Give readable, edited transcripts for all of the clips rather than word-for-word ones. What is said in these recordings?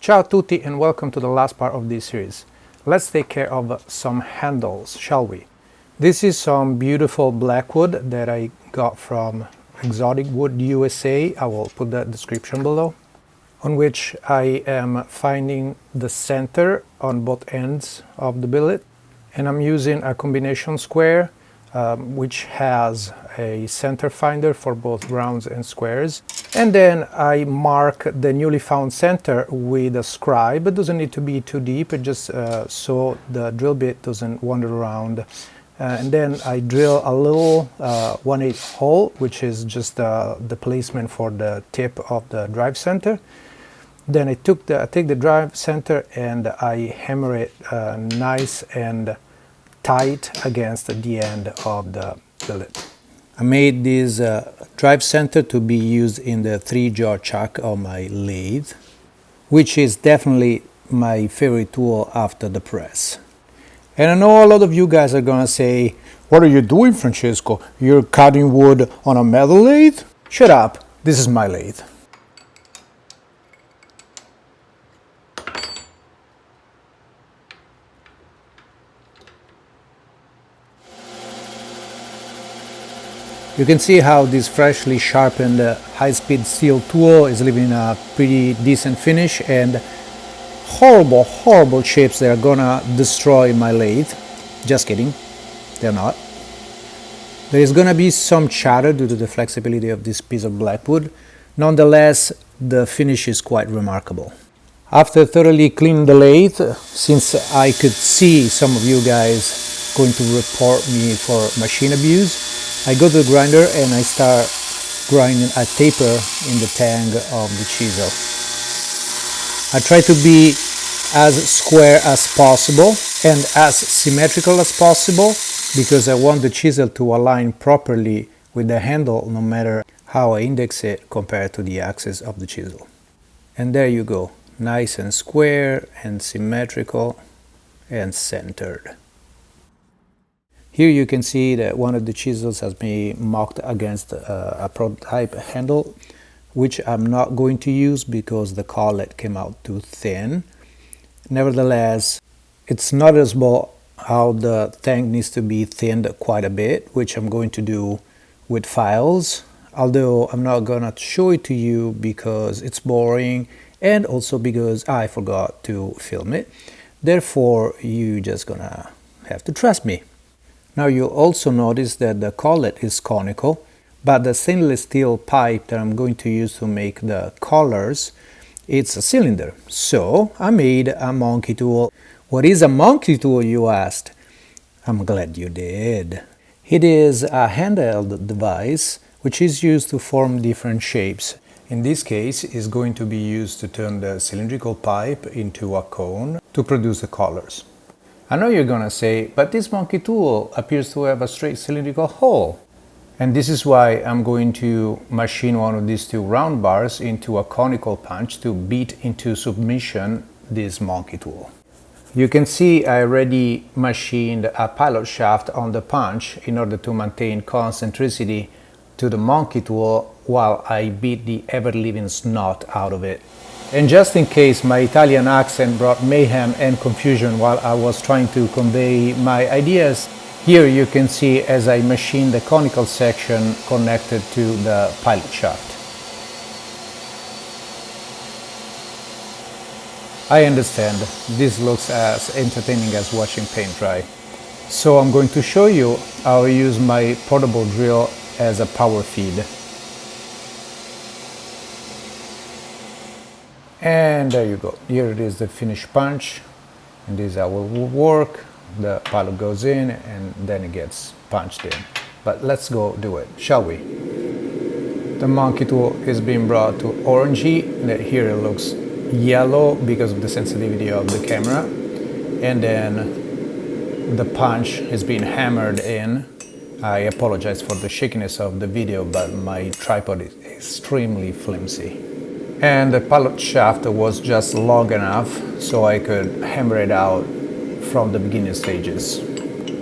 Ciao tutti and welcome to the last part of this series. Let's take care of some handles, shall we? This is some beautiful black wood that I got from Exotic Wood USA. I will put the description below. On which I am finding the center on both ends of the billet. And I'm using a combination square which has a center finder for both rounds and squares. And then I mark the newly found center with a scribe. It doesn't need to be too deep, it just so the drill bit doesn't wander around. And then I drill a little 1/8 hole, which is just the placement for the tip of the drive center. Then I take the drive center and I hammer it nice and tight against the end of the billet. I made this drive center to be used in the 3-jaw chuck of my lathe, which is definitely my favorite tool after the press. And I know a lot of you guys are gonna say, "What are you doing, Francesco? You're cutting wood on a metal lathe?" Shut up, this is my lathe. You can see how this freshly sharpened high-speed steel tool is leaving a pretty decent finish and horrible chips that are gonna destroy my lathe. Just kidding, they're not. There is gonna be some chatter due to the flexibility of this piece of black wood. Nonetheless, the finish is quite remarkable. After thoroughly cleaning the lathe, since I could see some of you guys going to report me for machine abuse, I go to the grinder and I start grinding a taper in the tang of the chisel. I try to be as square as possible and as symmetrical as possible because I want the chisel to align properly with the handle no matter how I index it compared to the axis of the chisel. And there you go, nice and square and symmetrical and centered. Here you can see that one of the chisels has been mocked against a prototype handle, which I'm not going to use because the collet came out too thin. Nevertheless, it's noticeable how the tang needs to be thinned quite a bit, which I'm going to do with files, although I'm not gonna show it to you because it's boring and also because I forgot to film it. Therefore, you're just gonna have to trust me. Now you'll also notice that the collet is conical, but the stainless steel pipe that I'm going to use to make the collars, it's a cylinder. So I made a monkey tool. What is a monkey tool, you asked? I'm glad you did. It is a handheld device which is used to form different shapes. In this case, it's going to be used to turn the cylindrical pipe into a cone to produce the collars. I know you're gonna say, but this monkey tool appears to have a straight cylindrical hole. And this is why I'm going to machine one of these two round bars into a conical punch to beat into submission this monkey tool. You can see I already machined a pilot shaft on the punch in order to maintain concentricity to the monkey tool while I beat the ever-living snot out of it. And just in case my Italian accent brought mayhem and confusion while I was trying to convey my ideas, here you can see as I machine the conical section connected to the pilot shaft. I understand, this looks as entertaining as watching paint dry. So I'm going to show you how I use my portable drill as a power feed. And there you go, here it is, the finished punch, and this is how it will work. The pilot goes in and then it gets punched in. But let's go do it, shall we? The monkey tool is being brought to orangey, here it looks yellow because of the sensitivity of the camera, and then the punch is being hammered in. I apologize for the shakiness of the video, but my tripod is extremely flimsy. And the pilot shaft was just long enough so I could hammer it out from the beginning stages.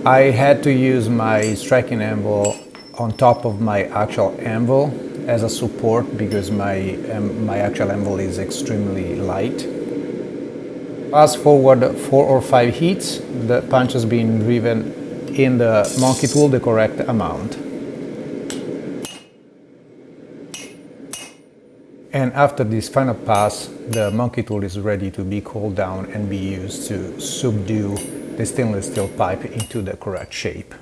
I had to use my striking anvil on top of my actual anvil as a support because my actual anvil is extremely light. Fast forward 4 or 5 heats, the punch has been driven in the monkey tool the correct amount. And after this final pass, the monkey tool is ready to be cooled down and be used to subdue the stainless steel pipe into the correct shape.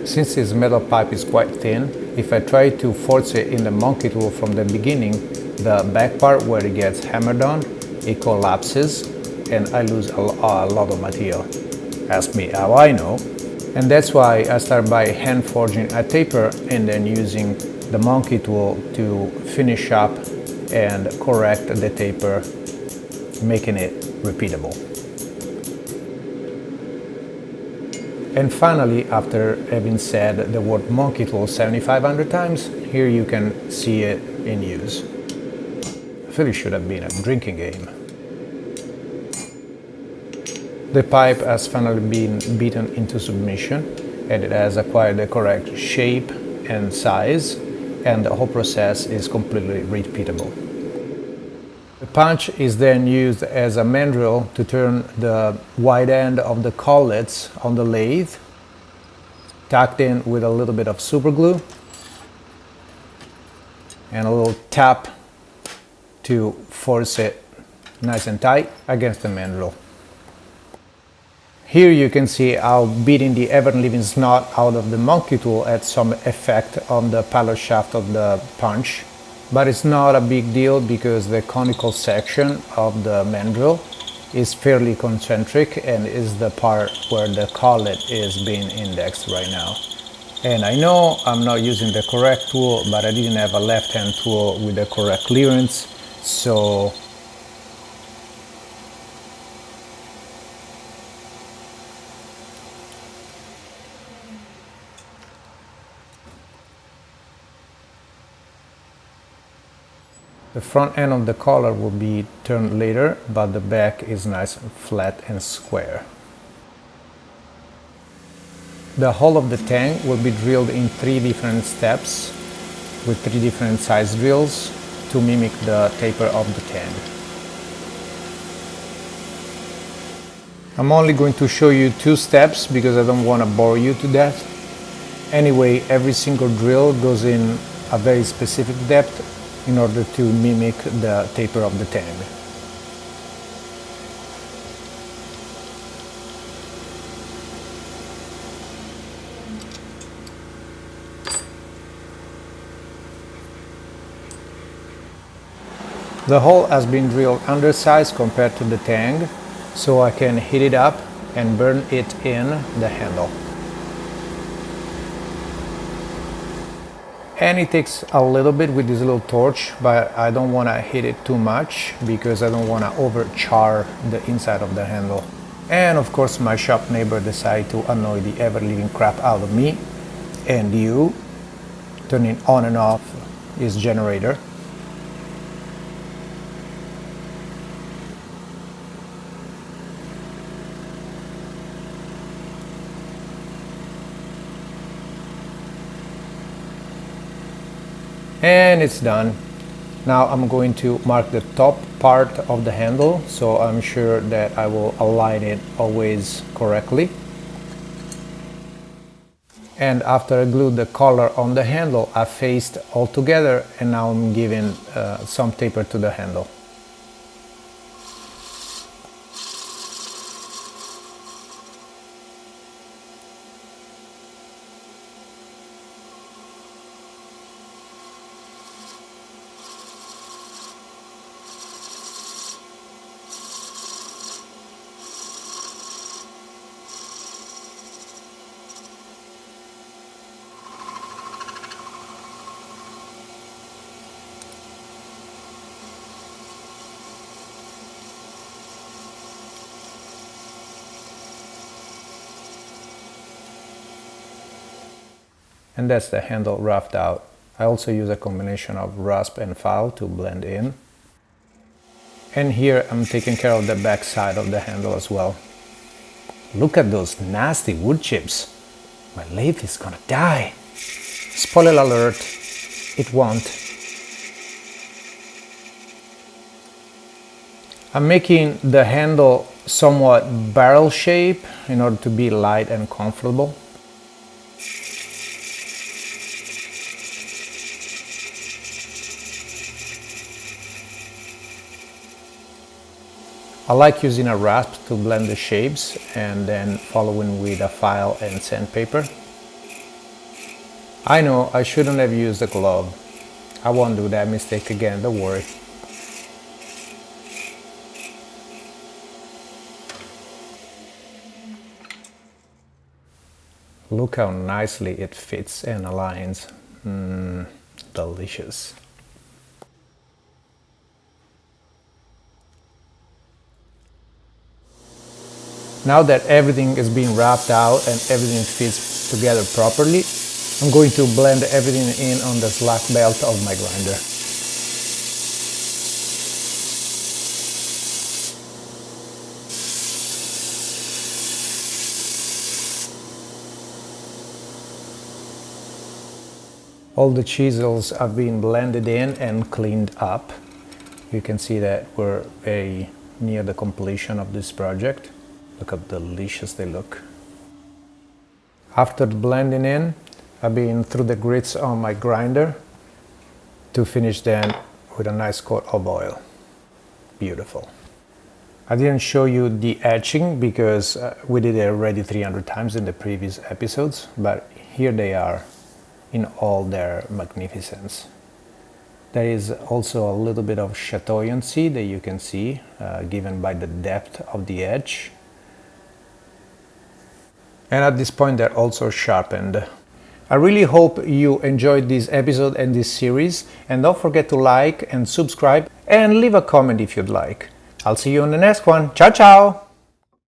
Since this metal pipe is quite thin, if I try to force it in the monkey tool from the beginning, the back part where it gets hammered on, it collapses and I lose a lot of material. Ask me how I know. And that's why I start by hand forging a taper and then using the monkey tool to finish up and correct the taper, making it repeatable. And finally, after having said the word monkey tool 7,500 times, here you can see it in use. I feel it should have been a drinking game. The pipe has finally been beaten into submission and it has acquired the correct shape and size, and the whole process is completely repeatable. The punch is then used as a mandrel to turn the wide end of the collets on the lathe, tucked in with a little bit of super glue and a little tap to force it nice and tight against the mandrel. Here you can see how beating the ever-living snot out of the monkey tool had some effect on the pilot shaft of the punch. But it's not a big deal because the conical section of the mandrel is fairly concentric and is the part where the collet is being indexed right now. And I know I'm not using the correct tool, but I didn't have a left-hand tool with the correct clearance, so the front end of the collar will be turned later, but the back is nice and flat and square. The hull of the tank will be drilled in 3 different steps with 3 different size drills to mimic the taper of the tank. I'm only going to show you 2 steps because I don't want to bore you to death. Anyway, every single drill goes in a very specific depth in order to mimic the taper of the tank. The hole has been drilled undersized compared to the tang, so I can heat it up and burn it in the handle. And it takes a little bit with this little torch, but I don't want to heat it too much because I don't want to overchar the inside of the handle. And of course my shop neighbor decided to annoy the ever-living crap out of me and you, turning on and off his generator. And it's done. Now I'm going to mark the top part of the handle so I'm sure that I will align it always correctly. And after I glued the collar on the handle, I faced all together and now I'm giving some taper to the handle. And that's the handle roughed out. I also use a combination of rasp and file to blend in. And here I'm taking care of the back side of the handle as well. Look at those nasty wood chips. My lathe is gonna die. Spoiler alert, it won't. I'm making the handle somewhat barrel shape in order to be light and comfortable. I like using a rasp to blend the shapes and then following with a file and sandpaper. I know I shouldn't have used a glove. I won't do that mistake again, don't worry. Look how nicely it fits and aligns. Delicious. Now that everything is being wrapped out and everything fits together properly, I'm going to blend everything in on the slack belt of my grinder. All the chisels have been blended in and cleaned up. You can see that we're very near the completion of this project. Look how delicious they look. After blending in, I've been through the grits on my grinder to finish then with a nice coat of oil. Beautiful. I didn't show you the etching because we did it already 300 times in the previous episodes, but here they are in all their magnificence. There is also a little bit of chatoyancy that you can see given by the depth of the edge. And at this point they're also sharpened. I really hope you enjoyed this episode and this series, and don't forget to like and subscribe and leave a comment if you'd like. I'll see you in the next one. Ciao, ciao!